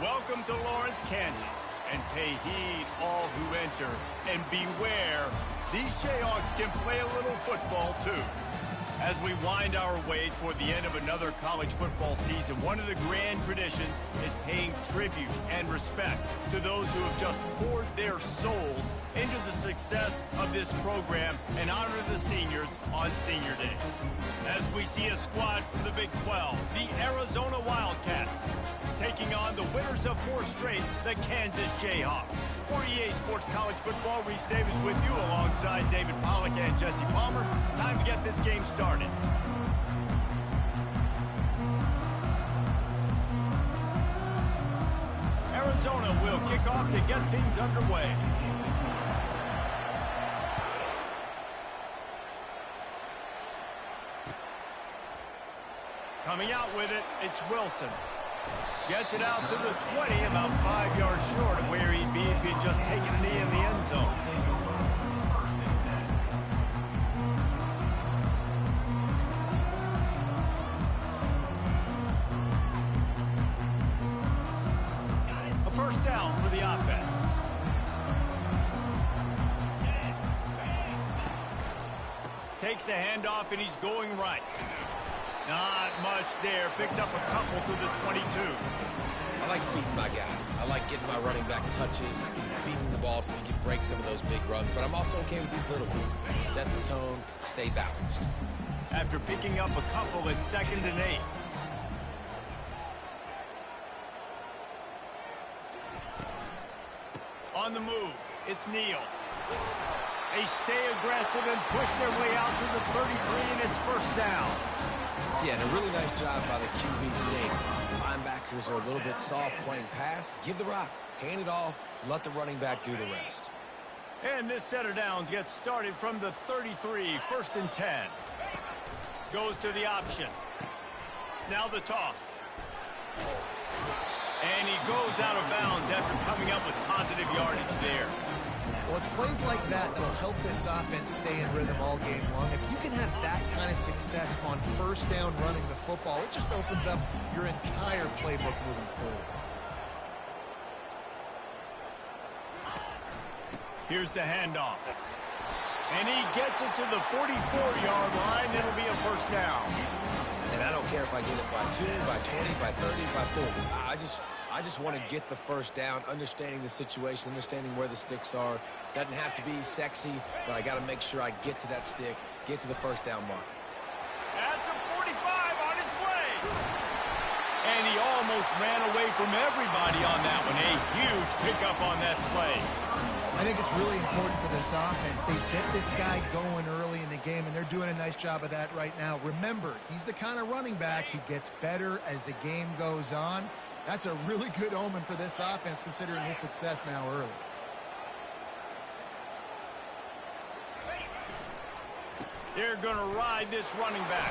Welcome to Lawrence, Kansas, and pay heed all who enter, and beware, these Jayhawks can play a little football too. As we wind our way toward the end of another college football season, one of the grand traditions is paying tribute and respect to those who have just poured their souls into the success of this program and honor the seniors on Senior Day. As we see a squad from the Big 12, the Arizona Wildcats, taking on the winners of 4 straight, the Kansas Jayhawks. For EA Sports College Football, Reese Davis with you alongside David Pollack and Jesse Palmer. Time to get this game started. Arizona will kick off to get things underway. Coming out with it, it's Wilson. Gets it out to the 20, about 5 yards short of where he'd be if he'd just taken a knee in the end zone. A first down for the offense. Takes the handoff and he's going right. Not much there. Picks up a couple to the 22. I like feeding my guy. I like getting my running back touches, feeding the ball so he can break some of those big runs. But I'm also okay with these little ones. Set the tone, stay balanced. After picking up a couple, it's 2nd and 8. On the move, it's Neal. They stay aggressive and push their way out to the 33, and it's first down. Yeah, and a really nice job by the QB saying linebackers are a little bit soft playing pass. Give the rock, hand it off, let the running back do the rest. And this set of downs gets started from the 33, 1st and 10. Goes to the option. Now the toss. And he goes out of bounds after coming up with positive yardage there. Well, it's plays like that that'll help this offense stay in rhythm all game long. If you can have that kind of success on first down running the football, it just opens up your entire playbook moving forward. Here's the handoff. And he gets it to the 44-yard line. It'll be a first down. And I don't care if I get it by 2, by 20, by 30, by 40. I just want to get the first down, understanding the situation, understanding where the sticks are. Doesn't have to be sexy, but I got to make sure I get to that stick, get to the first down mark. At the 45 on his way. And he almost ran away from everybody on that one. A huge pickup on that play. I think it's really important for this offense. They get this guy going early in the game, and they're doing a nice job of that right now. Remember, he's the kind of running back who gets better as the game goes on. That's a really good omen for this offense, considering his success now early. They're going to ride this running back.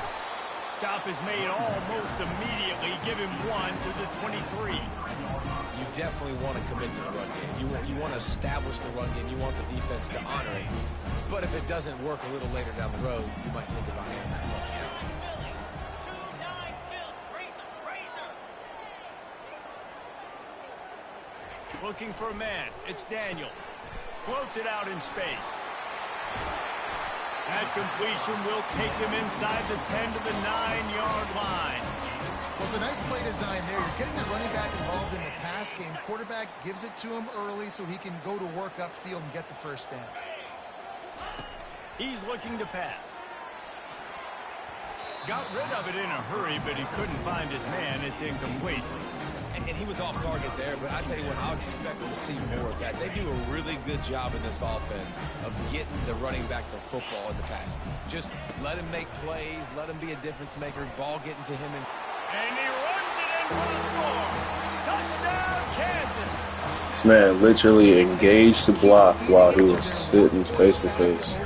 Stop is made almost immediately. Give him 1 to the 23. You definitely want to commit to the run game. You want to establish the run game. You want the defense to honor it. But if it doesn't work a little later down the road, you might think about handing that ball. Looking for a man. It's Daniels. Floats it out in space. That completion will take him inside the 10 to the 9-yard line. Well, it's a nice play design there. You're getting the running back involved in the pass game. Quarterback gives it to him early so he can go to work upfield and get the first down. He's looking to pass. Got rid of it in a hurry, but he couldn't find his man. It's incomplete. And he was off target there, but I tell you what, I'll expect to see more of that. They do a really good job in this offense of getting the running back the football in the passing. Just let him make plays, let him be a difference maker, ball getting to him. And he runs it in for the score. Touchdown, Kansas. This man literally engaged the block while he was sitting face to face.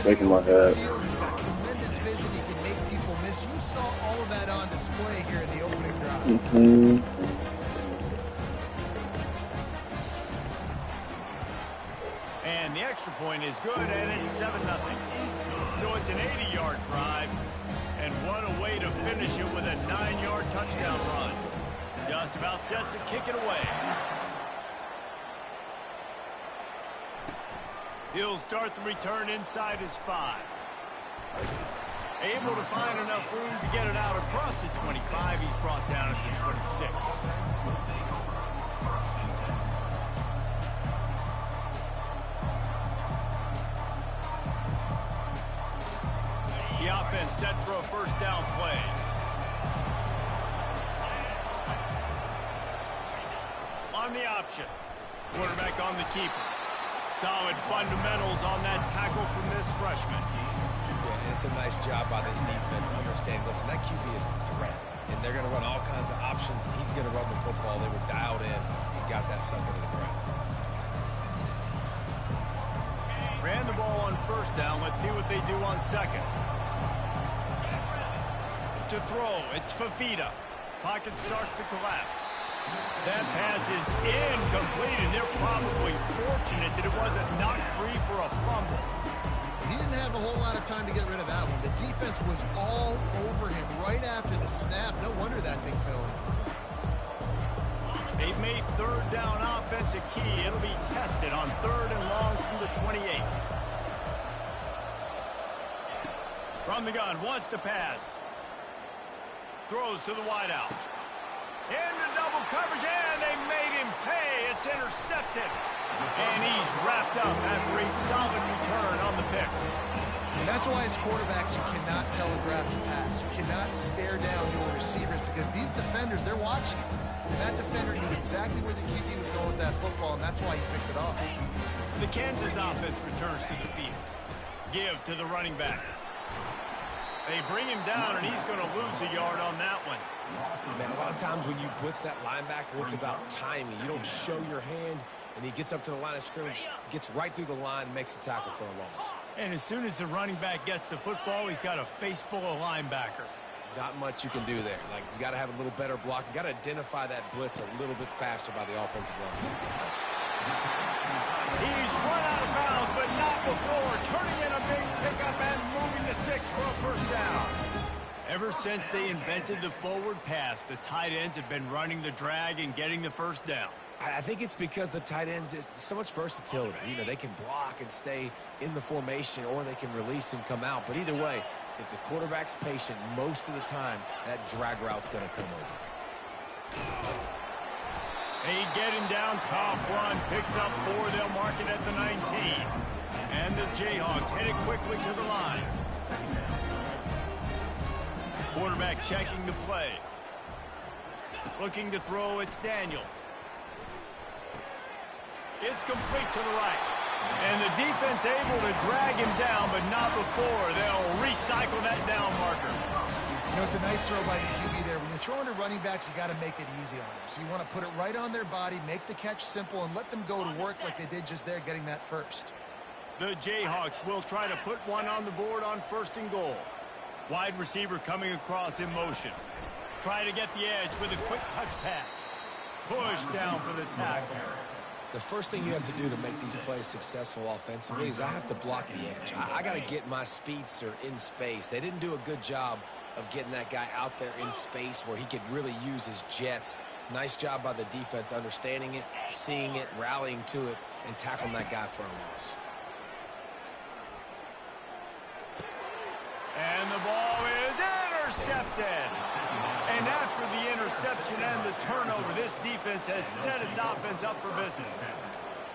Shaking my head. He's got tremendous vision. He can make people miss. You saw all of that on display here in the opening drive. And the extra point is good, and it's 7-0. So it's an 80-yard drive. And what a way to finish it with a 9-yard touchdown run. Just about set to kick it away. He'll start the return inside his 5. Able to find enough room to get it out across the 25. He's brought down at the 26. The offense set for a first down play. On the option. Quarterback on the keeper. Solid fundamentals on that tackle from this freshman. Yeah, and it's a nice job by this defense. Understand, listen, that QB is a threat. And they're going to run all kinds of options, and he's going to run the football. They were dialed in and got that sucker to the ground. Ran the ball on first down. Let's see what they do on second. To throw, it's Fafita. Pocket starts to collapse. That pass is incomplete, and they're probably fortunate that it wasn't knocked free for a fumble. He didn't have a whole lot of time to get rid of that one. The defense was all over him right after the snap. No wonder that thing fell in. They've made third down offense a key. It'll be tested on 3rd and long from the 28. From the gun, wants to pass. Throws to the wideout. Into double coverage, and they made him pay. It's intercepted. And he's wrapped up after a solid return on the pick. And that's why as quarterbacks, you cannot telegraph the pass. You cannot stare down your receivers because these defenders, they're watching. And that defender knew exactly where the QB was going with that football, and that's why he picked it off. The Kansas offense returns to the field. Give to the running back. They bring him down, and he's going to lose a yard on that one. Man, a lot of times when you blitz that linebacker, it's about timing. You don't show your hand, and he gets up to the line of scrimmage, gets right through the line, makes the tackle for a loss. And as soon as the running back gets the football, he's got a face full of linebacker. Not much you can do there. Like, you got to have a little better block. You got to identify that blitz a little bit faster by the offensive line. He's run out of bounds, but not before turning in a big pickup and moving the sticks for a first down. Ever since they invented the forward pass, the tight ends have been running the drag and getting the first down. I think it's because the tight ends is so much versatility. You know, they can block and stay in the formation, or they can release and come out. But either way, if the quarterback's patient most of the time, that drag route's going to come over. They get him down, top run, picks up 4, they'll mark it at the 19. And the Jayhawks headed quickly to the line. Quarterback checking the play. Looking to throw, it's Daniels. It's complete to the right. And the defense able to drag him down, but not before. They'll recycle that down marker. You know, it's a nice throw by the QB there. When you're throwing to running backs, you got to make it easy on them. So you want to put it right on their body, make the catch simple, and let them go to work like they did just there, getting that first. The Jayhawks will try to put one on the board on 1st and goal. Wide receiver coming across in motion. Try to get the edge with a quick touch pass. Push down for the tackle. The first thing you have to do to make these plays successful offensively is I have to block the edge. I got to get my speedster in space. They didn't do a good job of getting that guy out there in space where he could really use his jets. Nice job by the defense understanding it, seeing it, rallying to it, and tackling that guy for a loss. And the ball is intercepted. And after the interception and the turnover, this defense has set its offense up for business.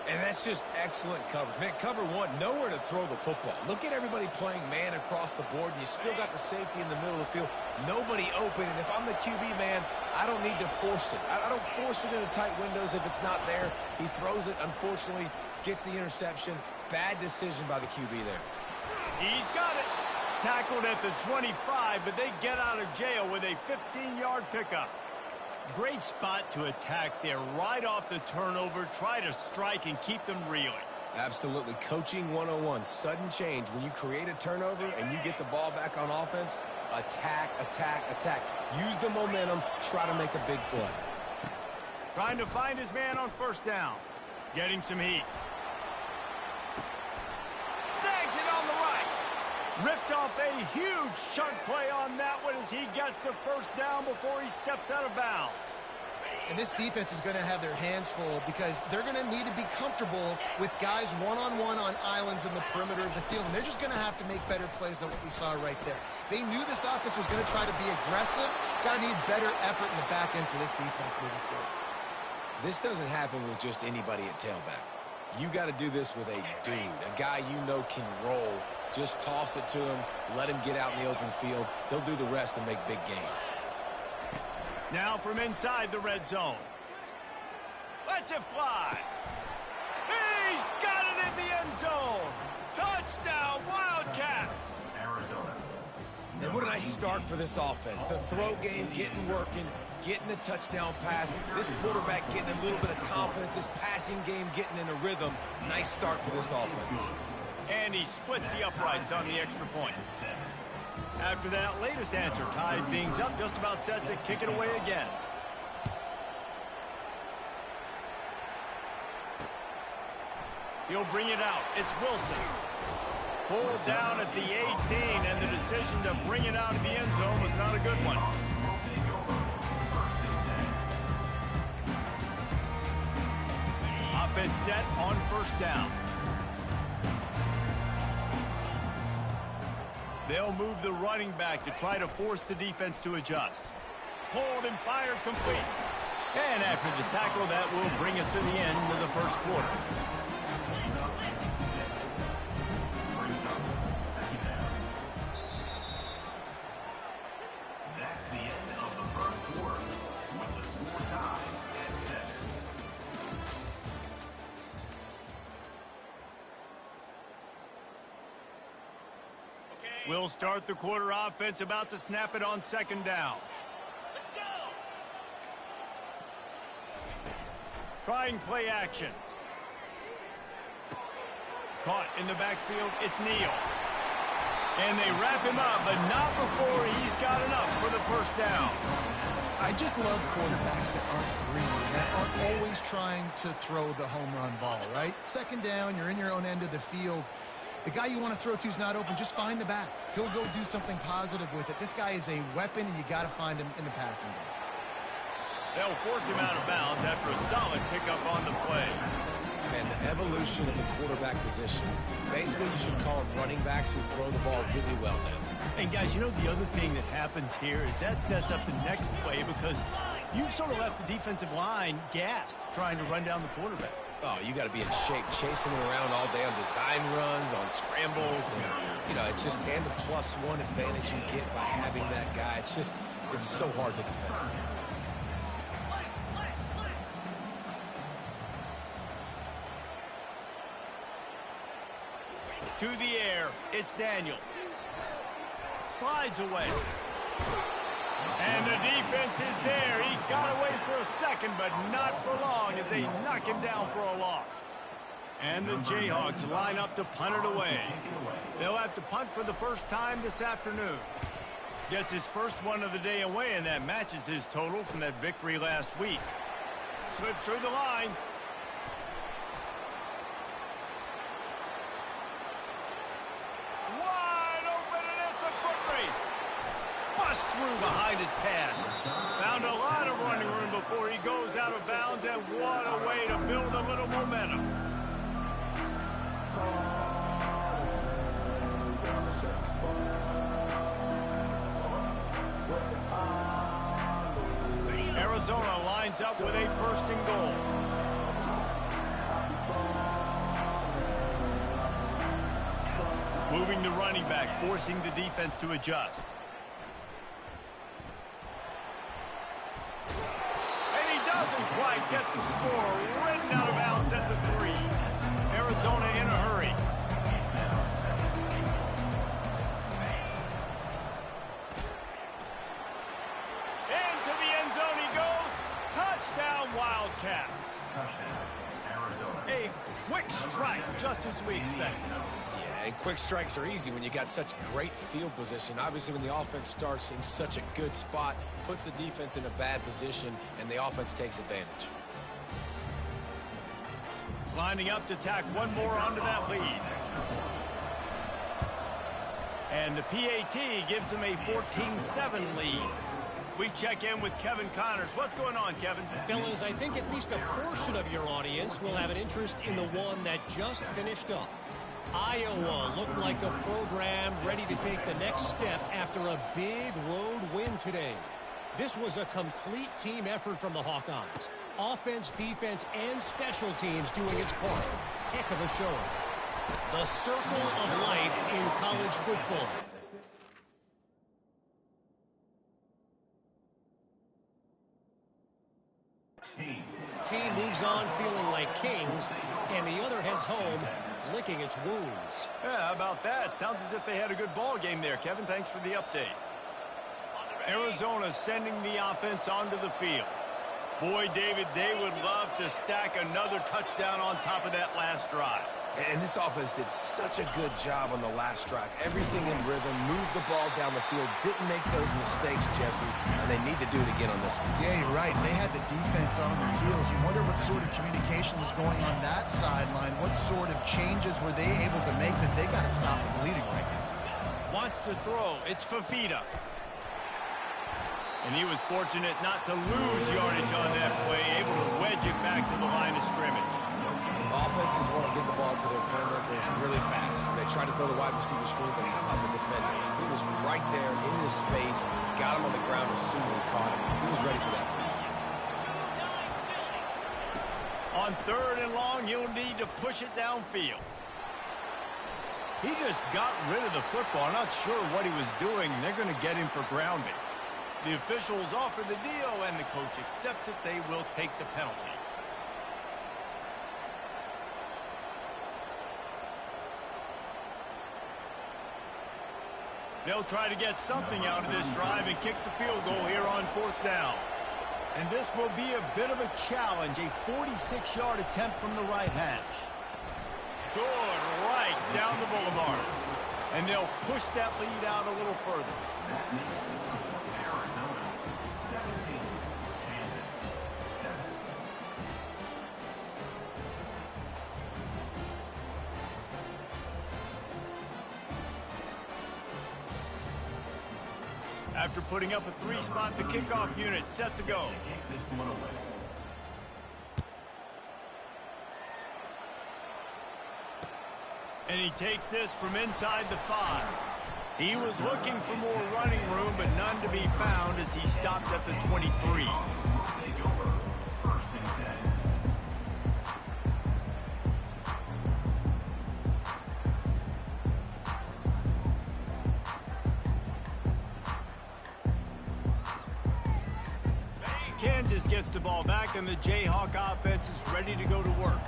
And that's just excellent coverage. Man, cover one, nowhere to throw the football. Look at everybody playing man across the board, and you still got the safety in the middle of the field. Nobody open, and if I'm the QB, man, I don't need to force it. I don't force it into tight windows if it's not there. He throws it, unfortunately, gets the interception. Bad decision by the QB there. He's got it. Tackled at the 25, but they get out of jail with a 15-yard pickup. Great spot to attack there right off the turnover. Try to strike and keep them reeling. Absolutely. Coaching 101. Sudden change. When you create a turnover and you get the ball back on offense, attack, attack, attack. Use the momentum. Try to make a big play. Trying to find his man on 1st down. Getting some heat. Snags it on the right. Ripped off a huge chunk play on that one as he gets the 1st down before he steps out of bounds. And this defense is going to have their hands full because they're going to need to be comfortable with guys one-on-one on islands in the perimeter of the field. And they're just going to have to make better plays than what we saw right there. They knew this offense was going to try to be aggressive. Got to need better effort in the back end for this defense moving forward. This doesn't happen with just anybody at tailback. You got to do this with a dude, a guy you know can roll. Just toss it to him, let him get out in the open field. They'll do the rest and make big gains. Now from inside the red zone. Let's it fly. He's got it in the end zone. Touchdown, Wildcats. Arizona. And what a nice start for this offense. The throw game getting working, getting the touchdown pass. This quarterback getting a little bit of confidence. This passing game getting in a rhythm. Nice start for this offense. And he splits the uprights on the extra point. After that latest answer tied things up, just about set to kick it away again. He'll bring it out. It's Wilson. Pulled down at the 18, and the decision to bring it out of the end zone was not a good one. Offense set on first down. They'll move the running back to try to force the defense to adjust. Pulled and fired complete. And after the tackle, that will bring us to the end of the first quarter. That's the end of the first quarter with the score tied at 7. We'll start the quarter. Offense about to snap it on second down. Let's go! Trying play action. Caught in the backfield. It's Neal. And they wrap him up, but not before he's got enough for the first down. I just love quarterbacks that aren't greedy, that aren't always trying to throw the home run ball, right? Second down, you're in your own end of the field. The guy you want to throw to is not open. Just find the back. He'll go do something positive with it. This guy is a weapon, and you got to find him in the passing game. They'll force him out of bounds after a solid pickup on the play. And the evolution of the quarterback position. Basically, you should call them running backs who throw the ball really well now. And guys, you know the other thing that happens here is that sets up the next play because you've sort of left the defensive line gassed trying to run down the quarterback. Oh, you got to be in shape, chasing him around all day on design runs, on scrambles, and, you know, it's just, and the +1 advantage you get by having that guy. It's just, it's so hard to defend. To the air, it's Daniels. Slides away. And the defense is there. He got away for a second, but not for long as they knock him down for a loss. And the Jayhawks line up to punt it away. They'll have to punt for the first time this afternoon. Gets his first one of the day away, and that matches his total from that victory last week. Slips through the line. Bust through behind his pad. Found a lot of running room before he goes out of bounds, and what a way to build a little momentum. Arizona lines up with a first and goal. Moving the running back, forcing the defense to adjust. Doesn't quite get the score. Ridden out of bounds at the 3. Arizona in a hurry. Into the end zone he goes. Touchdown, Wildcats. Touchdown, Arizona. A quick strike, just as we expected. Yeah, and quick strikes are easy when you got such great field position. Obviously, when the offense starts in such a good spot, puts the defense in a bad position, and the offense takes advantage. Lining up to tack one more onto that lead. And the PAT gives them a 14-7 lead. We check in with Kevin Connors. What's going on, Kevin? Fellas, I think at least a portion of your audience will have an interest in the one that just finished up. Iowa looked like a program ready to take the next step after a big road win today. This was a complete team effort from the Hawkeyes. Offense, defense, and special teams doing its part. Heck of a showing. The circle of life in college football. Team moves on feeling like kings, and the other heads home licking its wounds. Yeah, how about that? Sounds as if they had a good ball game there, Kevin. Thanks for the update. Arizona sending the offense onto the field. Boy, David, they would love to stack another touchdown on top of that last drive. And this offense did such a good job on the last drive. Everything in rhythm, moved the ball down the field, didn't make those mistakes, Jesse, and they need to do it again on this one. Yeah, you're right. They had the defense on their heels. You wonder what sort of communication was going on that sideline. What sort of changes were they able to make, because they got to stop the bleeding right now. Wants to throw. It's Fafita. And he was fortunate not to lose yardage on that play, able to wedge it back to the line of scrimmage. Offenses want to get the ball to their playmakers really fast. They try to throw the wide receiver screen, but how about the defender? He was right there in his space, got him on the ground as soon as he caught him. He was ready for that play. On 3rd and long, he'll need to push it downfield. He just got rid of the football. I'm not sure what he was doing. They're going to get him for grounding. The officials offer the deal, and the coach accepts it. They will take the penalty. They'll try to get something out of this drive and kick the field goal here on 4th down. And this will be a bit of a challenge, a 46-yard attempt from the right hash. Good right down the boulevard. And they'll push that lead out a little further. Arizona 17, Kansas 7. After putting up a 3-spot, the kickoff unit set to go. And he takes this from inside the 5. He was looking for more running room, but none to be found as he stopped at the 23. Kansas gets the ball back, and the Jayhawk offense is ready to go to work.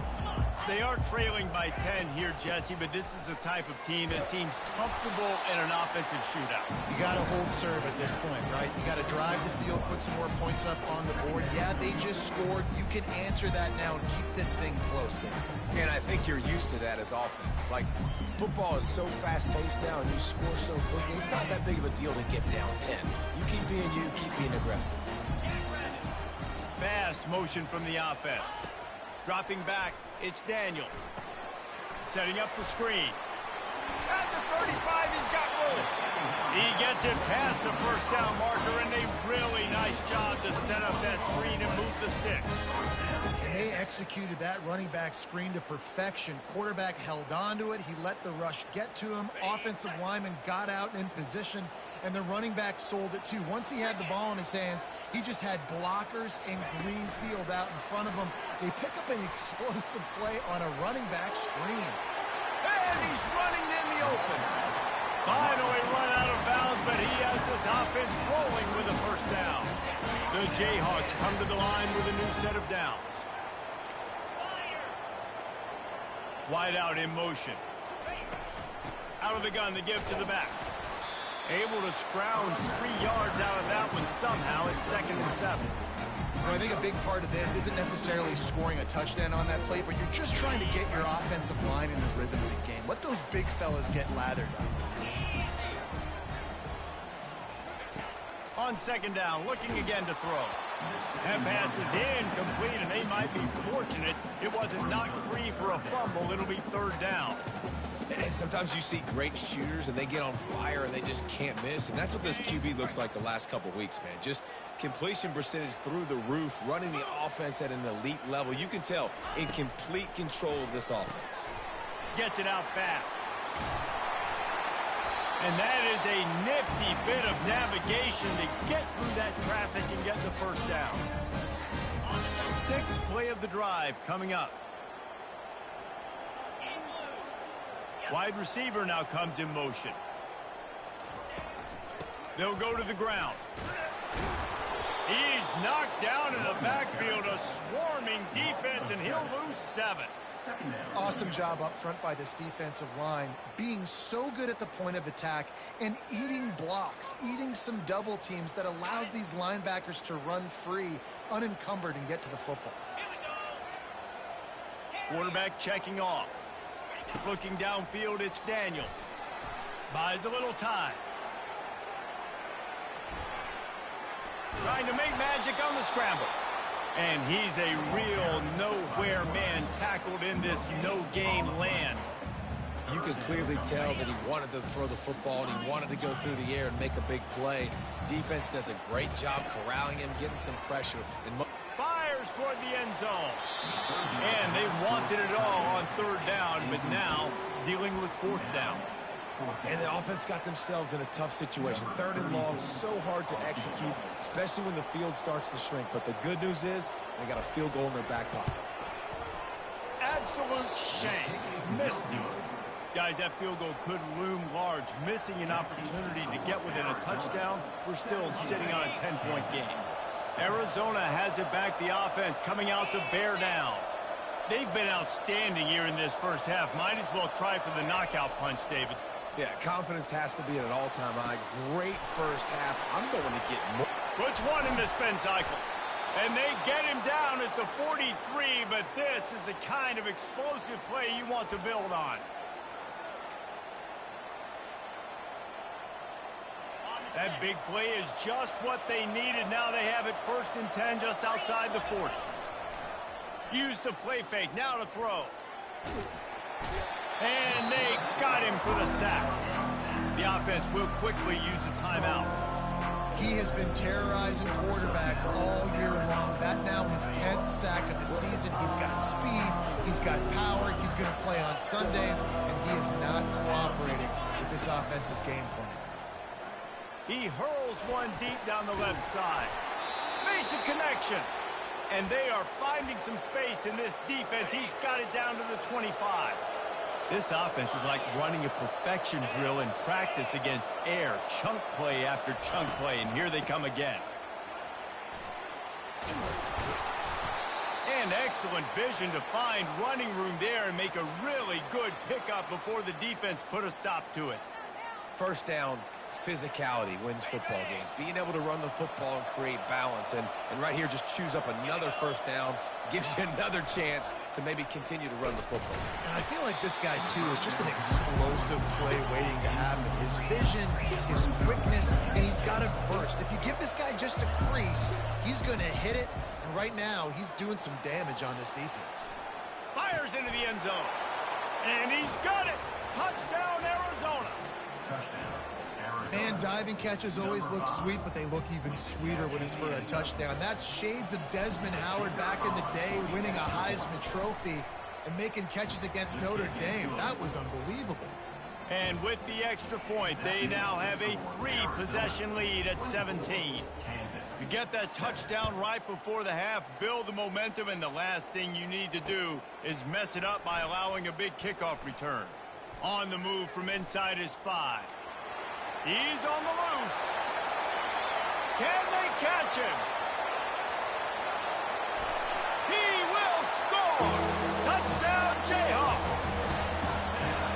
They are trailing by 10 here, Jesse, but this is the type of team that seems comfortable in an offensive shootout. You got to hold serve at this point, right? You got to drive the field, put some more points up on the board. Yeah, they just scored. You can answer that now and keep this thing close. And I think you're used to that as offense. Like, football is so fast-paced now, and you score so quickly, it's not that big of a deal to get down 10. You keep being you, keep being aggressive. Fast motion from the offense. Dropping back, it's Daniels. Setting up the screen. At the 35, he's got room. He gets it past the first down marker, and a really nice job to set up that screen and move the sticks. And they executed that running back screen to perfection. Quarterback held on to it. He let the rush get to him. Offensive lineman got out in position, and the running back sold it too. Once he had the ball in his hands, he just had blockers and green field out in front of him. They pick up an explosive play on a running back screen. And he's running in the open. Finally run out of bounds, but he has this offense rolling with a first down. The Jayhawks come to the line with a new set of downs. Wide out in motion. Out of the gun to give to the back. Able to scrounge 3 yards out of that one somehow. It's 2nd and 7. Well, I think a big part of this isn't necessarily scoring a touchdown on that play, but you're just trying to get your offensive line in the rhythm of the game. Let those big fellas get lathered up. On 2nd down, looking again to throw. That pass is incomplete, and they might be fortunate it wasn't knocked free for a fumble. It'll be third down. And sometimes you see great shooters, and they get on fire, and they just can't miss. And that's what this QB looks like the last couple weeks, man. Just completion percentage through the roof, running the offense at an elite level. You can tell in complete control of this offense. Gets it out fast. And that is a nifty bit of navigation to get through that traffic and get the first down. Sixth play of the drive coming up. Wide receiver now comes in motion. They'll go to the ground. He's knocked down in the backfield, a swarming defense, and he'll lose 7. Awesome job up front by this defensive line, being so good at the point of attack and eating blocks, eating some double teams that allows these linebackers to run free, unencumbered, and get to the football. Quarterback checking off. Looking downfield, it's Daniels. Buys a little time. Trying to make magic on the scramble. And he's a real nowhere man tackled in this no-gain land. You could clearly tell that he wanted to throw the football, and he wanted to go through the air and make a big play. Defense does a great job corralling him, getting some pressure. And fires toward the end zone. And they wanted it all on third down, but now dealing with fourth down. And the offense got themselves in a tough situation. Third and long, so hard to execute, especially when the field starts to shrink. But the good news is they got a field goal in their back pocket. Absolute shame. Missed it. Guys, that field goal could loom large. Missing an opportunity to get within a touchdown. We're still sitting on a 10-point game. Arizona has it back, the offense coming out to bear down. They've been outstanding here in this first half. Might as well try for the knockout punch, David. Yeah, confidence has to be at an all-time high. Great first half. I'm going to get more. Puts one in the spin cycle. And they get him down at the 43, but this is the kind of explosive play you want to build on. That big play is just what they needed. Now they have it 1st and 10 just outside the 40. Use the play fake. Now to throw. And they got him for the sack. The offense will quickly use a timeout. He has been terrorizing quarterbacks all year long. That now his 10th sack of the season. He's got speed. He's got power. He's going to play on Sundays, and he is not cooperating with this offense's game plan. He hurls one deep down the left side. Makes a connection. And they are finding some space in this defense. He's got it down to the 25. This offense is like running a perfection drill in practice against air. Chunk play after chunk play. And here they come again. And excellent vision to find running room there and make a really good pickup before the defense put a stop to it. First down, physicality wins football games. Being able to run the football and create balance. And right here, just choose up another first down. Gives you another chance to maybe continue to run the football. And I feel like this guy, too, is just an explosive play waiting to happen. His vision, his quickness, and he's got a burst. If you give this guy just a crease, he's going to hit it. And right now, he's doing some damage on this defense. Fires into the end zone. And he's got it. Touchdown, Arizona. Man, diving catches always look sweet, but they look even sweeter when it's for a touchdown. That's shades of Desmond Howard back in the day, winning a Heisman Trophy and making catches against Notre Dame. That was unbelievable. And with the extra point, they now have a 3-possession lead at 17. You get that touchdown right before the half, build the momentum, and the last thing you need to do is mess it up by allowing a big kickoff return. On the move from inside his 5. He's on the loose. Can they catch him? He will score. Touchdown, Jayhawks.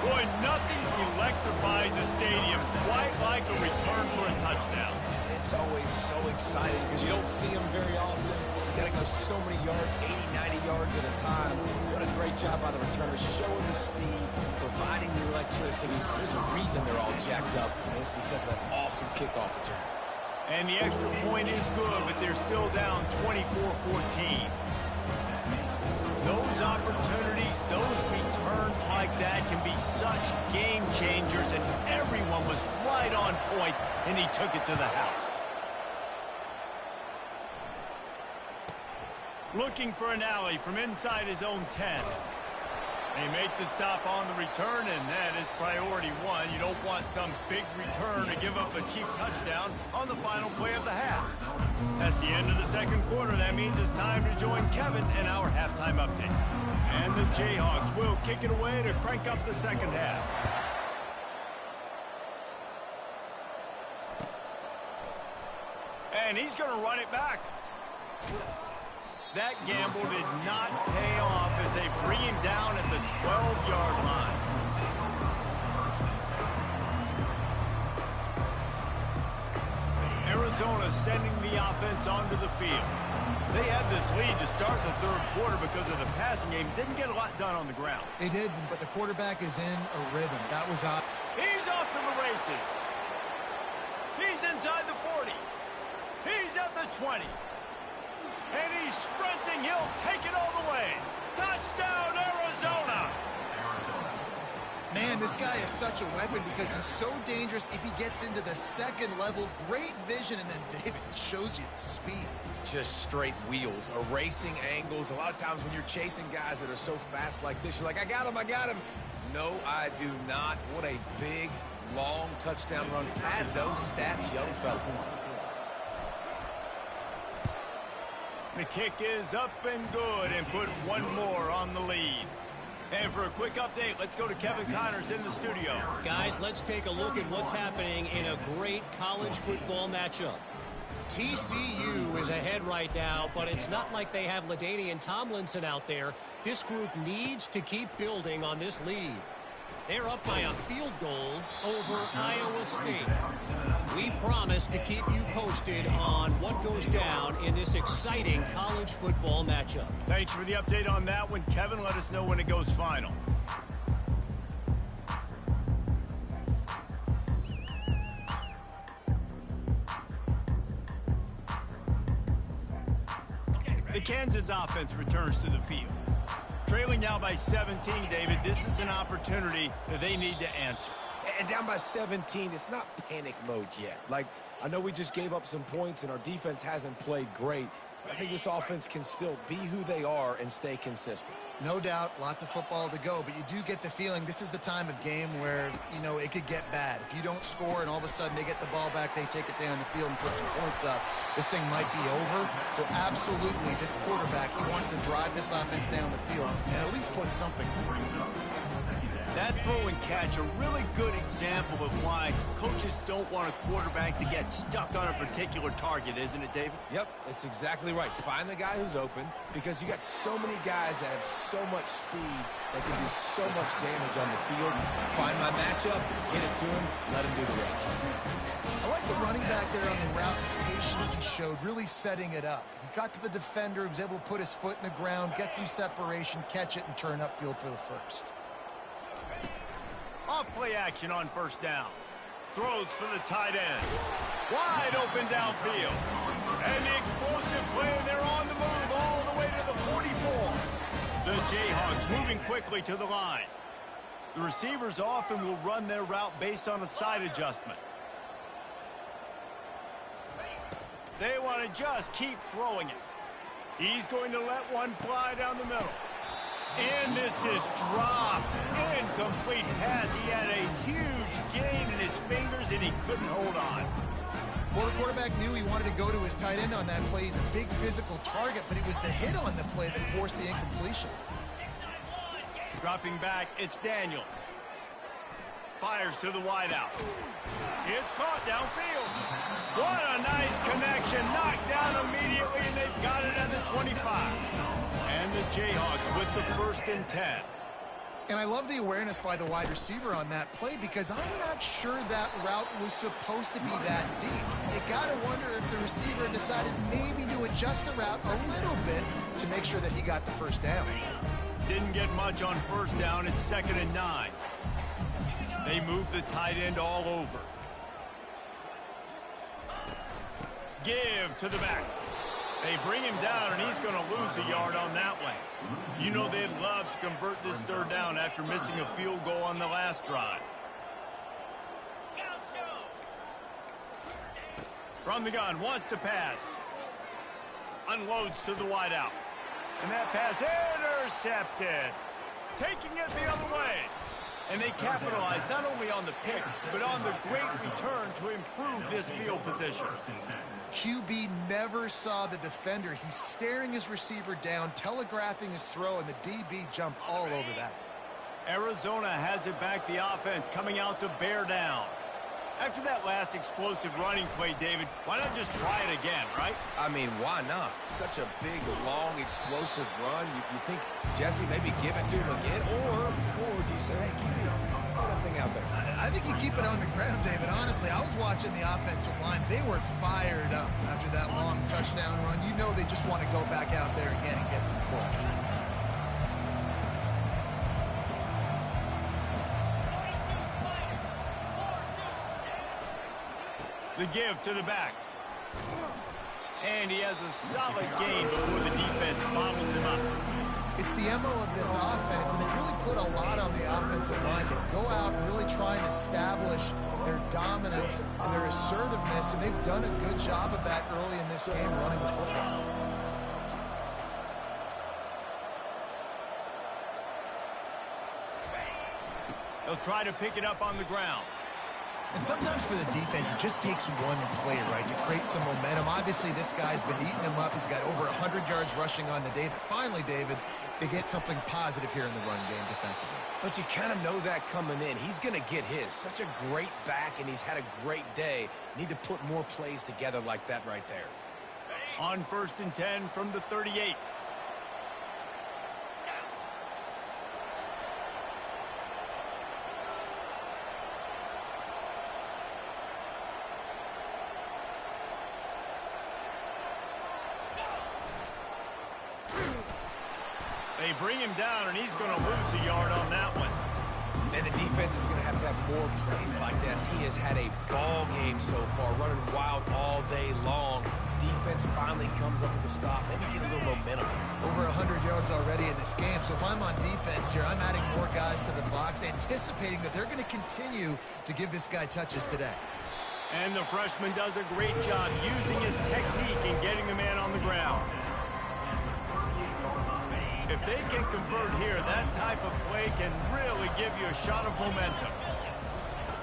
Boy, nothing electrifies a stadium quite like a return for a touchdown. It's always so exciting because you don't see them very often. You got to go so many yards, 80, 90 yards at a time. What a great job by the returners, showing the speed, providing the electricity. There's a reason they're all jacked up, and it's because of that awesome kickoff return. And the extra point is good, but they're still down 24-14. opportunities, those returns like that can be such game changers, and everyone was right on point, and he took it to the house. Looking for an alley from inside his own 10. They make the stop on the return, and that is priority one. You don't want some big return to give up a cheap touchdown on the final play of the half. That's the end of the second quarter. That means it's time to join Kevin in our halftime update. And the Jayhawks will kick it away to crank up the second half. And he's going to run it back. That gamble did not pay off as they bring him down at the 12-yard line. Arizona sending the offense onto the field. They had this lead to start the third quarter because of the passing game. Didn't get a lot done on the ground. They did, but the quarterback is in a rhythm. That was odd. He's off to the races. He's inside the 40. He's at the 20. And he's sprinting. He'll take it all the way. Touchdown, Arizona. Man, this guy is such a weapon because he's so dangerous if he gets into the second level. Great vision, and then David shows you the speed. Just straight wheels, erasing angles. A lot of times when you're chasing guys that are so fast like this, you're like, I got him, I got him. No, I do not. What a big, long touchdown run. Pad those stats, young fella. The kick is up and good, and put one more on the lead. And for a quick update, let's go to Kevin Connors in the studio. Guys, let's take a look at what's happening in a great college football matchup. TCU is ahead right now, but it's not like they have LaDainian Tomlinson out there. This group needs to keep building on this lead. They're up by a field goal over Iowa State. We promise to keep you posted on what goes down in this exciting college football matchup. Thanks for the update on that one, Kevin. Let us know when it goes final. The Kansas offense returns to the field. Trailing now by 17, David, this is an opportunity that they need to answer. And down by 17, it's not panic mode yet. Like, I know we just gave up some points and our defense hasn't played great. But I think this offense can still be who they are and stay consistent. No doubt, lots of football to go, but you do get the feeling this is the time of game where, you know, it could get bad. If you don't score and all of a sudden they get the ball back, they take it down the field and put some points up, this thing might be over. So absolutely, this quarterback, he wants to drive this offense down the field and at least put something. That throw and catch, a really good example of why coaches don't want a quarterback to get stuck on a particular target, isn't it, David? Yep, it's exactly right. Find the guy who's open because you got so many guys that have so much speed that can do so much damage on the field. Find my matchup, get it to him, let him do the rest. I like the running back there on the route, the patience he showed, really setting it up. He got to the defender, he was able to put his foot in the ground, get some separation, catch it, and turn upfield for the first. Off-play action on first down. Throws for the tight end. Wide open downfield. And the explosive play, and they're on the move all the way to the 44. The Jayhawks moving quickly to the line. The receivers often will run their route based on a side adjustment. They want to just keep throwing it. He's going to let one fly down the middle. And this is dropped. Incomplete pass. He had a huge gain in his fingers, and he couldn't hold on. Well, the quarterback knew he wanted to go to his tight end on that play. He's a big physical target, but it was the hit on the play that forced the incompletion. Dropping back, it's Daniels. Fires to the wideout. It's caught downfield. What a nice connection. Knocked down immediately, and they've got it at the 25. And the Jayhawks with the 1st and 10. And I love the awareness by the wide receiver on that play because I'm not sure that route was supposed to be that deep. You got to wonder if the receiver decided maybe to adjust the route a little bit to make sure that he got the first down. Didn't get much on first down. It's 2nd and 9. They move the tight end all over. Give to the back. They bring him down, and he's going to lose a yard on that one. You know they'd love to convert this third down after missing a field goal on the last drive. From the gun, wants to pass. Unloads to the wideout. And that pass intercepted. Taking it the other way. And they capitalize not only on the pick, but on the great return to improve this field position. QB never saw the defender. He's staring his receiver down, telegraphing his throw, and the DB jumped all over that. Arizona has it back, the offense coming out to bear down. After that last explosive running play, David, why not just try it again, right? I mean, why not? Such a big, long, explosive run. You think, Jesse, maybe give it to him again? Or do you say, hey, QB, throw that thing out there? I think you keep it on the ground, David. Honestly, I was watching the offensive line. They were fired up after that long touchdown run. You know they just want to go back out there again and get some push. The give to the back. And he has a solid gain before the defense bottles him up. It's the MO of this offense, and they really put a lot on the offensive line to go out and really try and establish their dominance and their assertiveness, and they've done a good job of that early in this game running the football. They'll try to pick it up on the ground. And sometimes for the defense, it just takes one play, right, to create some momentum. Obviously, this guy's been eating him up. He's got over 100 yards rushing on the day. But finally, David, they get something positive here in the run game defensively. But you kind of know that coming in. He's going to get his. Such a great back, and he's had a great day. Need to put more plays together like that right there. On 1st and 10 from the 38. They bring him down, and he's going to lose a yard on that one. And the defense is going to have more plays like that. He has had a ball game so far, running wild all day long. Defense finally comes up with a stop, maybe get a little momentum. Over 100 yards already in this game. So if I'm on defense here, I'm adding more guys to the box, anticipating that they're going to continue to give this guy touches today. And the freshman does a great job using his technique and getting the man on the ground. If they can convert here, that type of play can really give you a shot of momentum.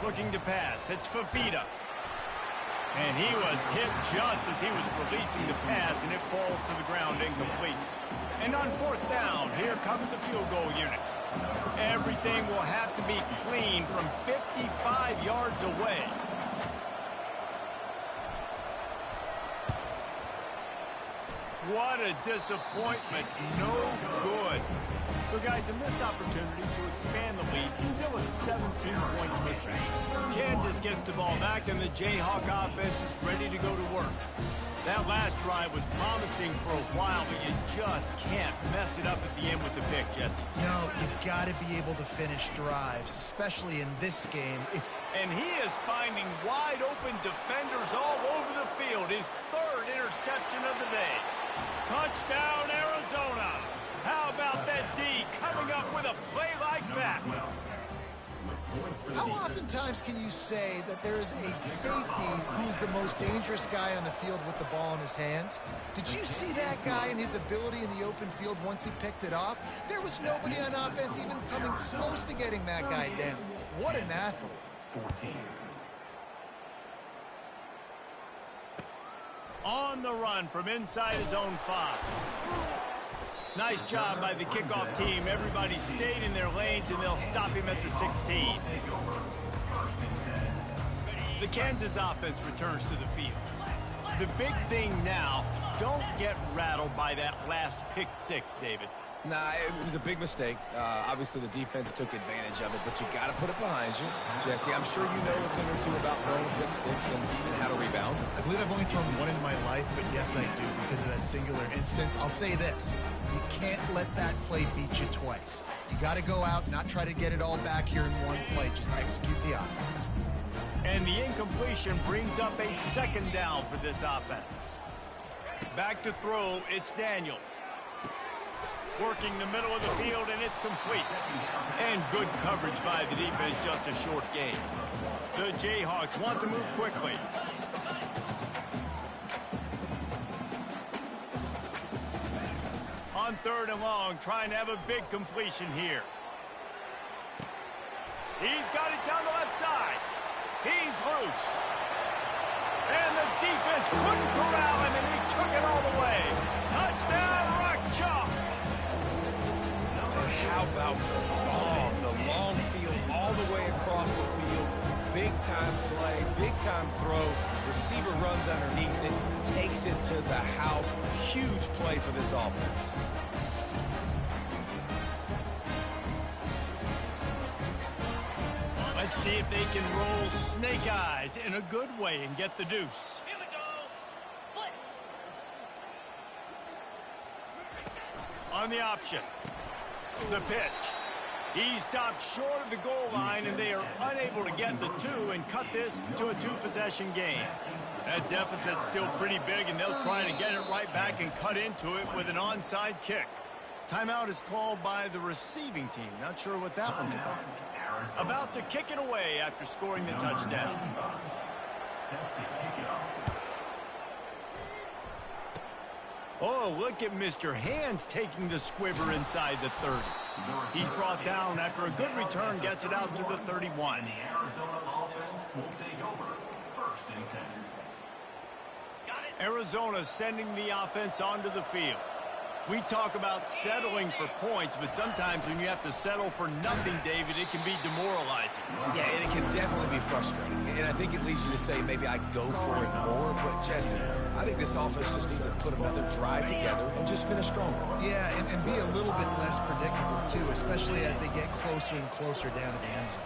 Looking to pass. It's Fafita. And he was hit just as he was releasing the pass, and it falls to the ground incomplete. And on 4th down, here comes the field goal unit. Everything will have to be clean from 55 yards away. What a disappointment. No good. So, guys, a missed opportunity to expand the lead. Still a 17-point push. Kansas gets the ball back, and the Jayhawk offense is ready to go to work. That last drive was promising for a while, but you just can't mess it up at the end with the pick, Jesse. No, you've got to be able to finish drives, especially in this game. And he is finding wide-open defenders all over the field. His 3rd interception of the day. Touchdown, Arizona. How about that D coming up with a play like that? How oftentimes can you say that there is a safety who's the most dangerous guy on the field with the ball in his hands? Did you see that guy and his ability in the open field once he picked it off? There was nobody on offense even coming close to getting that guy down. What an athlete. 14. On the run from inside his own 5. Nice job by the kickoff team. Everybody stayed in their lanes, and they'll stop him at the 16. The Kansas offense returns to the field. The big thing now, don't get rattled by that last pick 6, David. Nah, it was a big mistake. Obviously, the defense took advantage of it, but you got to put it behind you. Jesse, I'm sure you know a thing or two about throwing a pick 6 and how to rebound. I believe I've only thrown one in my life, but yes, I do because of that singular instance. I'll say this. You can't let that play beat you twice. You got to go out, not try to get it all back here in one play. Just execute the offense. And the incompletion brings up a 2nd down for this offense. Back to throw, it's Daniels. Working the middle of the field, and it's complete. And good coverage by the defense, just a short gain. The Jayhawks want to move quickly. On 3rd and long, trying to have a big completion here. He's got it down the left side. He's loose. And the defense couldn't corral him, and he took it all the way. Touchdown, Rock Chalk. And how about the long field all the way across the field. Big-time play, big-time throw. Receiver runs underneath it, takes it to the house. Huge play for this offense. Let's see if they can roll snake eyes in a good way and get the deuce. Here we go. Flip. On the option. The pitch. He stopped short of the goal line, and they are unable to get the 2 and cut this to a 2-possession game. That deficit's still pretty big, and they'll try to get it right back and cut into it with an onside kick. Timeout is called by the receiving team. Not sure what that one's about. About to kick it away after scoring the touchdown. Oh, look at Mr. Hands taking the squibber inside the 30. He's brought down after a good return, gets it out to the 31. The Arizona offense will take over 1st and 10. Arizona sending the offense onto the field. We talk about settling for points, but sometimes when you have to settle for nothing, David, it can be demoralizing. Yeah, and it can definitely be frustrating. And I think it leads you to say maybe I go for it more. But, Jesse, I think this offense just needs to put another drive together and just finish stronger. Yeah, and be a little bit less predictable, too, especially as they get closer and closer down to the end zone.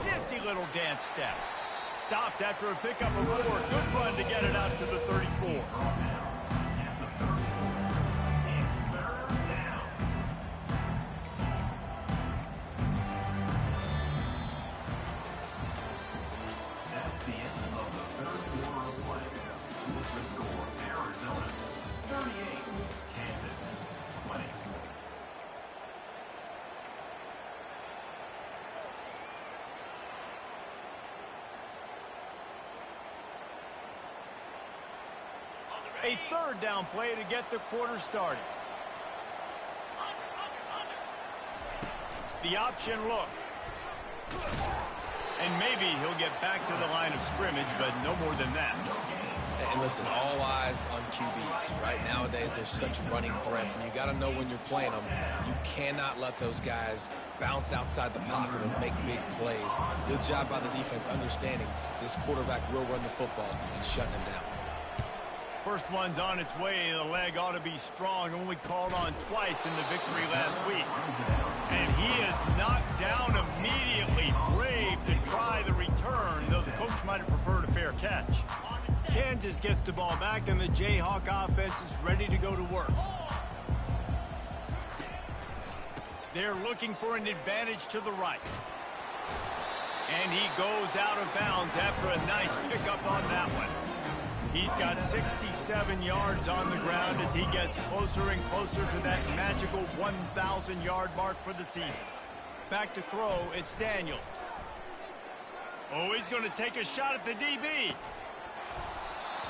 Nifty little dance step. Stopped after a pickup of 4. Good run to get it out to the 34. A 3rd down play to get the quarter started. The option look. And maybe he'll get back to the line of scrimmage, but no more than that. And listen, all eyes on QBs. Right nowadays, there's such running threats, and you got to know when you're playing them. You cannot let those guys bounce outside the pocket and make big plays. Good job by the defense understanding this quarterback will run the football and shutting him down. First one's on its way. The leg ought to be strong. Only called on twice in the victory last week. And he is knocked down immediately. Brave to try the return, though the coach might have preferred a fair catch. Kansas gets the ball back, and the Jayhawk offense is ready to go to work. They're looking for an advantage to the right. And he goes out of bounds after a nice pickup on that one. He's got 67 yards on the ground as he gets closer and closer to that magical 1,000-yard mark for the season. Back to throw, it's Daniels. Oh, he's going to take a shot at the DB.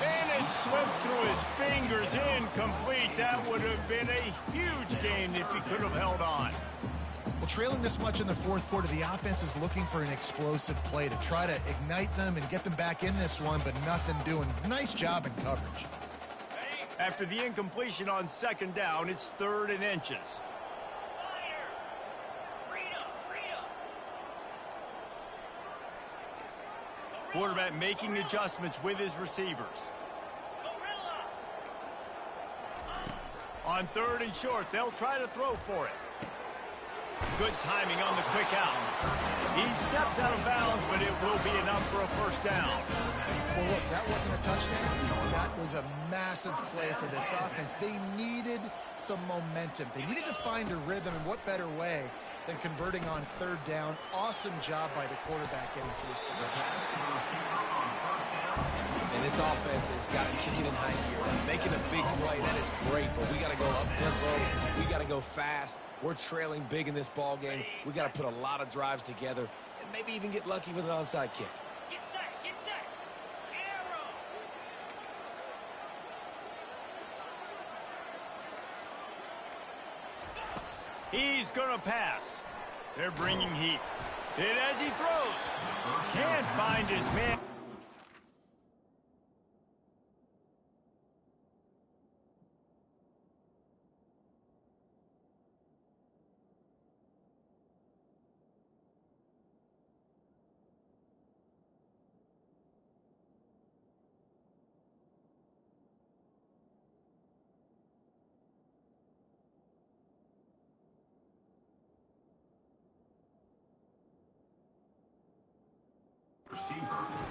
And it slips through his fingers, incomplete. That would have been a huge gain if he could have held on. Well, trailing this much in the 4th quarter, the offense is looking for an explosive play to try to ignite them and get them back in this one, but nothing doing. Nice job in coverage. After the incompletion on 2nd down, it's 3rd and inches. Quarterback making adjustments with his receivers. On 3rd and short, they'll try to throw for it. Good timing on the quick out. He steps out of bounds, but it will be enough for a 1st down. Well, look, that wasn't a touchdown. That was a massive play for this offense. They needed some momentum. They needed to find a rhythm, and what better way than converting on 3rd down. Awesome job by the quarterback getting to this progression. And And this offense has got to kick it in high gear. Making a big play, that is great, but we got to go up-tempo. We got to go fast. We're trailing big in this ball game. We got to put a lot of drives together and maybe even get lucky with an onside kick. Get set. Arrow. He's going to pass. They're bringing heat. Hit as he throws. Can't find his man.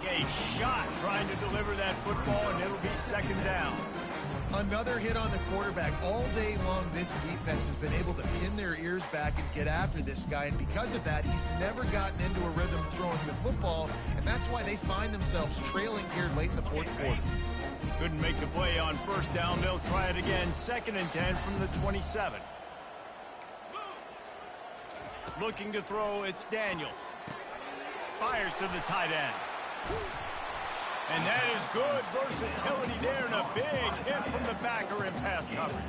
A shot trying to deliver that football, and it'll be second down. Another hit on the quarterback. All day long, this defense has been able to pin their ears back and get after this guy, and because of that, he's never gotten into a rhythm throwing the football, and that's why they find themselves trailing here late in the fourth quarter. Couldn't make the play on first down. They'll try it again. 2nd and 10 from the 27. Looking to throw, it's Daniels. Fires to the tight end. And that is good versatility there, and a big hit from the backer in pass coverage.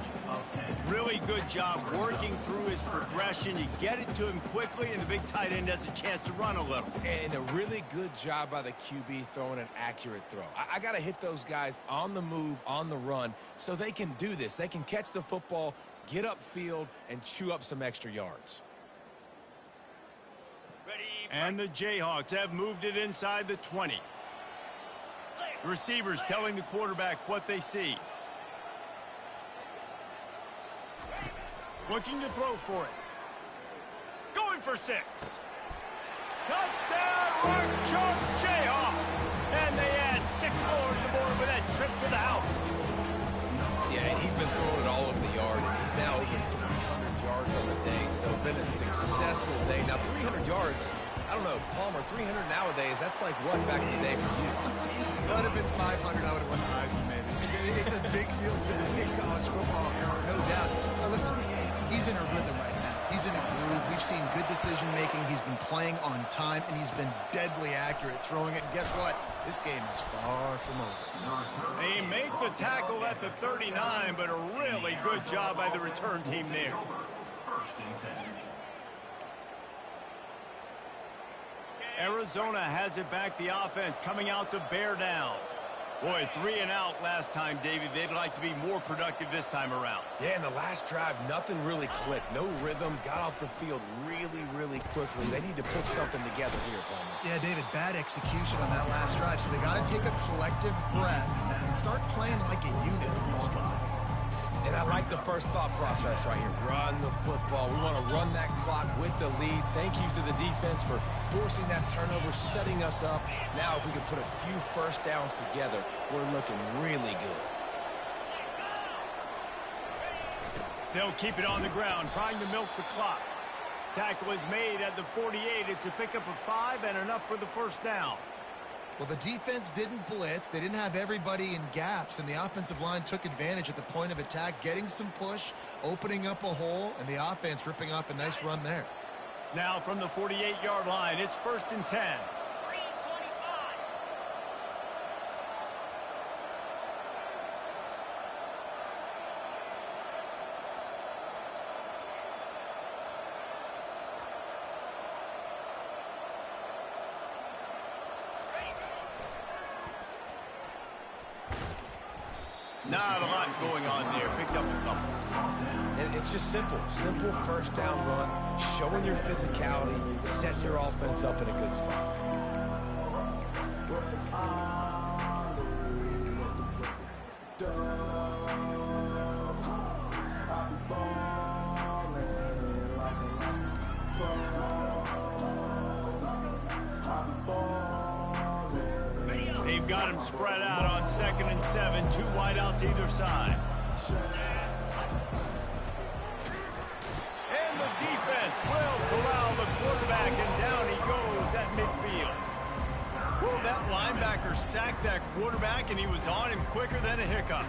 Really good job working through his progression. You get it to him quickly, and the big tight end has a chance to run a little. And a really good job by the QB throwing an accurate throw. I got to hit those guys on the move, on the run, so they can do this. They can catch the football, get upfield, and chew up some extra yards. And the Jayhawks have moved it inside the 20. Receivers telling the quarterback what they see. Looking to throw for it. Going for 6. Touchdown, Rock Chalk Jayhawk. And they add 6 more to the board with that trip to the house. Yeah, and he's been throwing it all over the yard, and he's now over 300 yards on the day. So it's been a successful day. Now, 300 yards, I don't know, Palmer, 300 nowadays, that's like what back in the day for you? That would have been 500. I would have won the Heisman, maybe. It's a big deal today in college football, no doubt. Now, listen, he's in a rhythm right now. He's in a groove. We've seen good decision-making. He's been playing on time, and he's been deadly accurate throwing it. And guess what? This game is far from over. They make the tackle at the 39, but a really good job by the return team there. Arizona has it back, the offense coming out to bear down. Boy, 3 and out last time, David. They'd like to be more productive this time around. Yeah, in the last drive, nothing really clicked. No rhythm, got off the field really quickly. They need to put something together here, Palmer. Yeah, David, bad execution on that last drive, so they got to take a collective breath and start playing like a unit on this drive. And I like the first thought process right here. Run the football. We want to run that clock with the lead. Thank you to the defense for forcing that turnover, setting us up. Now, if we can put a few first downs together, we're looking really good. They'll keep it on the ground, trying to milk the clock. Tackle is made at the 48. It's a pickup of 5 and enough for the first down. Well, the defense didn't blitz. They didn't have everybody in gaps, and the offensive line took advantage at the point of attack, getting some push, opening up a hole, and the offense ripping off a nice run there. Now from the 48-yard line, it's 1st and 10. Not a lot going on there. Picked up a couple. And it's just simple first down run, showing your physicality, setting your offense up in a good spot. They've got him spread out on 2nd and 7, 2 wide out to either side. And the defense will corral the quarterback, and down he goes at midfield. Well, that linebacker sacked that quarterback, and he was on him quicker than a hiccup.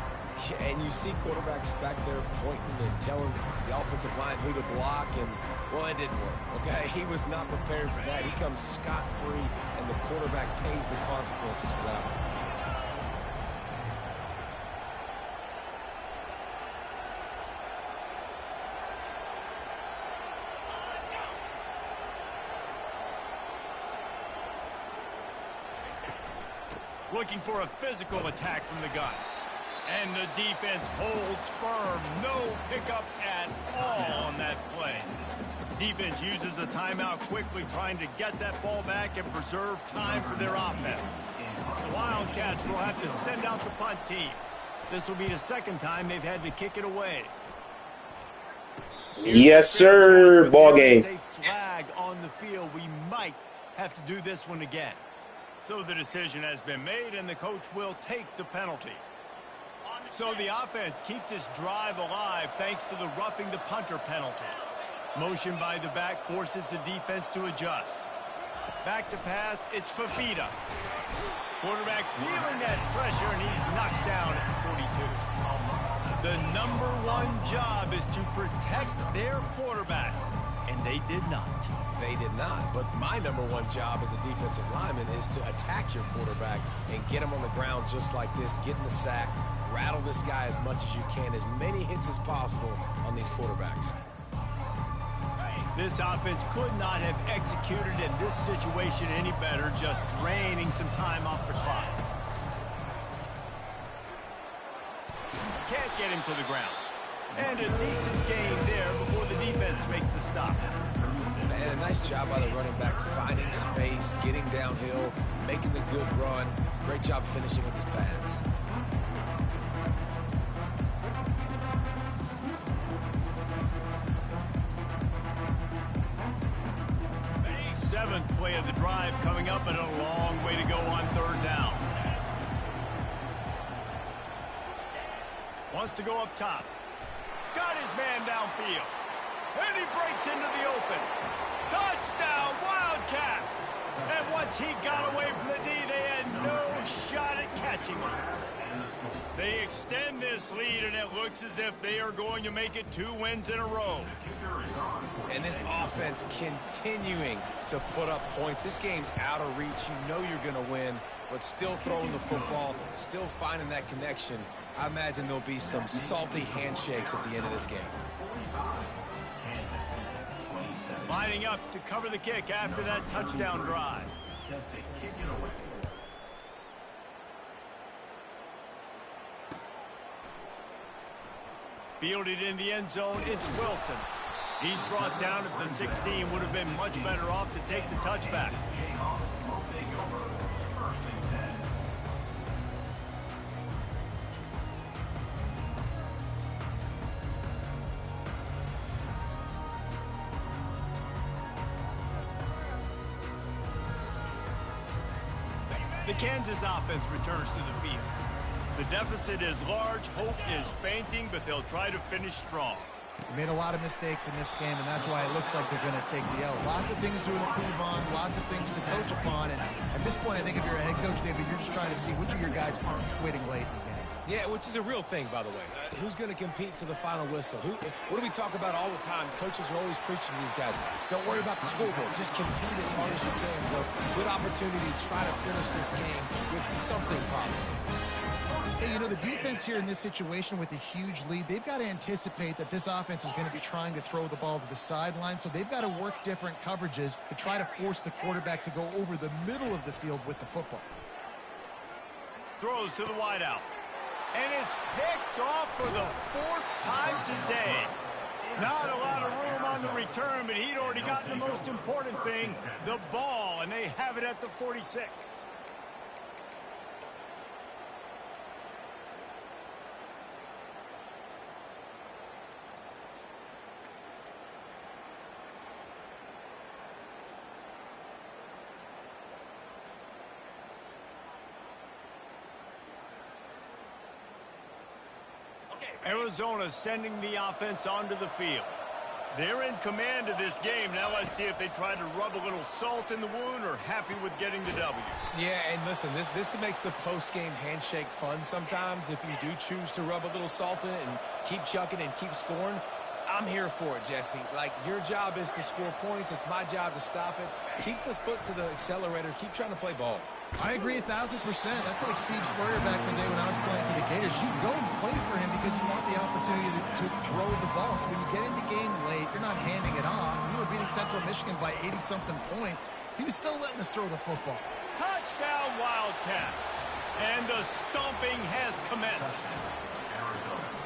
Yeah, and you see quarterbacks back there pointing and telling the offensive line who to block, and, well, it didn't work, okay? He was not prepared for that. He comes scot-free, and the quarterback pays the consequences for that one. Looking for a physical attack from the gun. And the defense holds firm. No pickup at all on that play. Defense uses a timeout quickly, trying to get that ball back and preserve time for their offense. The Wildcats will have to send out the punt team. This will be the second time they've had to kick it away. Yes, sir. Ball game. There is a flag on the field. We might have to do this one again. So the decision has been made, and the coach will take the penalty. So the offense keeps this drive alive thanks to the roughing the punter penalty. Motion by the back forces the defense to adjust. Back to pass, it's Fafita. Quarterback feeling that pressure, and he's knocked down at the 42. The #1 job is to protect their quarterback, and they did not. They did not, but my #1 job as a defensive lineman is to attack your quarterback and get him on the ground just like this, get in the sack, rattle this guy as much as you can, as many hits as possible on these quarterbacks. This offense could not have executed in this situation any better, just draining some time off the clock. Can't get him to the ground. And a decent gain there before the defense makes the stop. And a nice job by the running back, finding space, getting downhill, making the good run. Great job finishing with his pads. Seventh play of the drive coming up, and a long way to go on 3rd down. Wants to go up top. Got his man downfield. And he breaks into the open. Touchdown, Wildcats! And once he got away from the D, they had no shot at catching him. They extend this lead, and it looks as if they are going to make it 2 wins in a row. And this offense continuing to put up points. This game's out of reach. You know you're going to win, but still throwing the football, still finding that connection. I imagine there'll be some salty handshakes at the end of this game. Lining up to cover the kick after that touchdown drive. Fielded in the end zone, it's Wilson. He's brought down at the 16. Would have been much better off to take the touchback. The Kansas offense returns to the field. The deficit is large, hope is fainting, but they'll try to finish strong. They made a lot of mistakes in this game, and that's why it looks like they're going to take the L. Lots of things to improve on, lots of things to coach upon, and at this point, I think if you're a head coach, David, you're just trying to see which of your guys aren't quitting late in the game. Yeah, which is a real thing, by the way. Who's going to compete to the final whistle? What do we talk about all the time? Coaches are always preaching to these guys. Don't worry about the scoreboard. Just compete as hard as you can. So, good opportunity to try to finish this game with something positive. Hey, you know, the defense here in this situation with a huge lead, they've got to anticipate that this offense is going to be trying to throw the ball to the sideline, so they've got to work different coverages to try to force the quarterback to go over the middle of the field with the football. Throws to the wideout. And it's picked off for the 4th time today. Not a lot of room on the return, but he'd already gotten the most important thing, the ball, and they have it at the 46. Arizona sending the offense onto the field. They're in command of this game. Now let's see if they try to rub a little salt in the wound or happy with getting the W. Yeah, and listen, this makes the post-game handshake fun sometimes. If you do choose to rub a little salt in it and keep chucking and keep scoring, I'm here for it, Jesse. Like, your job is to score points. It's my job to stop it. Keep the foot to the accelerator. Keep trying to play ball. I agree 1,000%. That's like Steve Spurrier back in the day when I was playing for the Gators. You go and play for him because you want the opportunity to throw the ball. So when you get in the game late, you're not handing it off. We were beating Central Michigan by 80-something points. He was still letting us throw the football. Touchdown, Wildcats. And the stomping has commenced.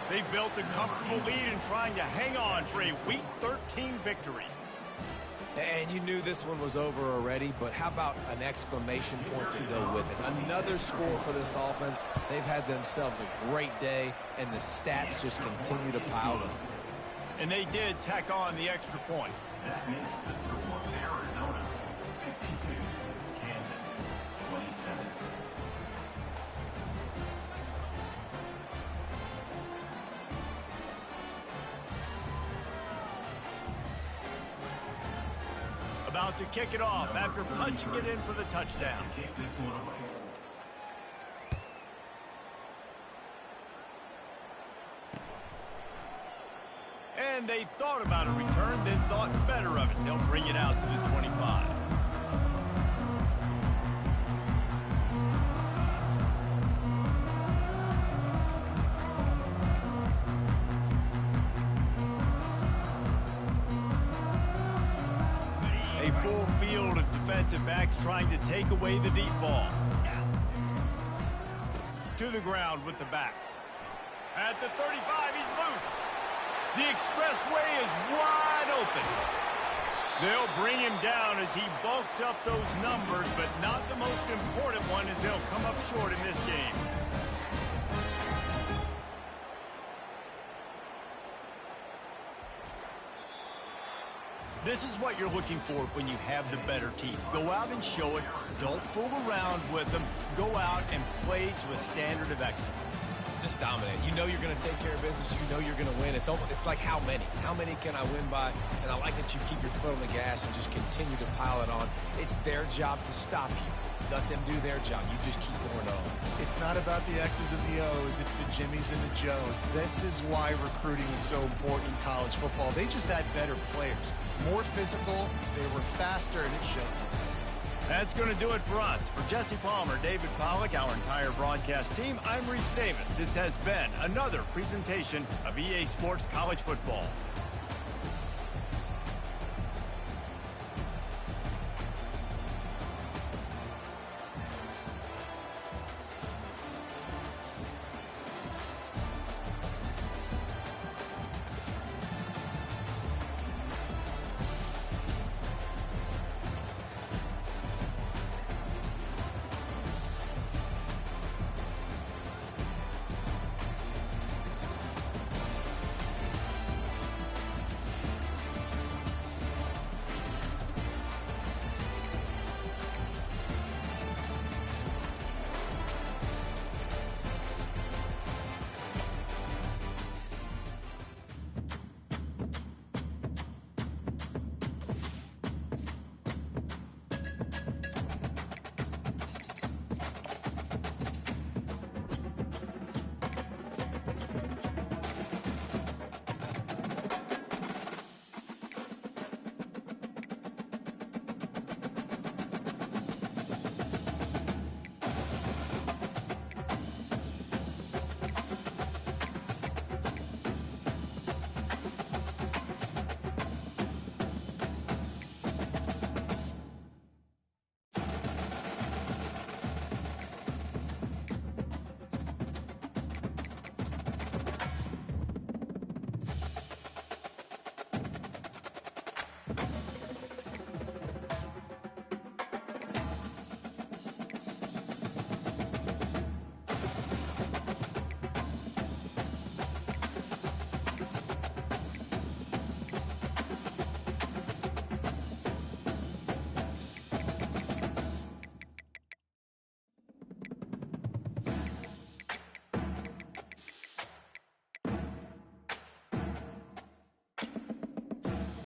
They built a comfortable lead and trying to hang on for a Week 13 victory. And you knew this one was over already, but how about an exclamation point to go with it? Another score for this offense. They've had themselves a great day, and the stats just continue to pile up. And they did tack on the extra point. That makes the score Arizona 52, Kansas 27. About to kick it off after punching it in for the touchdown. Kick this one away. And they thought about a return, then thought better of it. They'll bring it out to the 25. A full field of defensive backs trying to take away the deep ball. To the ground with the back. At the 35, he's loose. The expressway is wide open. They'll bring him down as he bulks up those numbers, but not the most important one as they'll come up short in this game. This is what you're looking for when you have the better team. Go out and show it. Don't fool around with them. Go out and play to a standard of excellence. Just dominate. You know you're going to take care of business. You know you're going to win. It's like how many? How many can I win by? And I like that you keep your foot on the gas and just continue to pile it on. It's their job to stop you. Let them do their job. You just keep going on. It's not about the X's and the O's. It's the Jimmies and the Joes. This is why recruiting is so important in college football. They just had better players. More physical. They were faster, and it shows. That's going to do it for us. For Jesse Palmer, David Pollack, our entire broadcast team, I'm Reese Davis. This has been another presentation of EA Sports College Football.